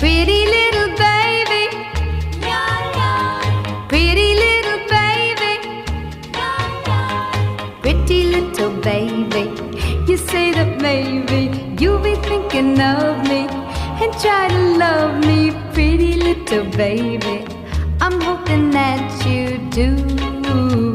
Pretty little baby, pretty little baby, pretty little baby. You say that maybe you'll be thinking of me and try to love me, pretty little baby. I'm hoping that you do.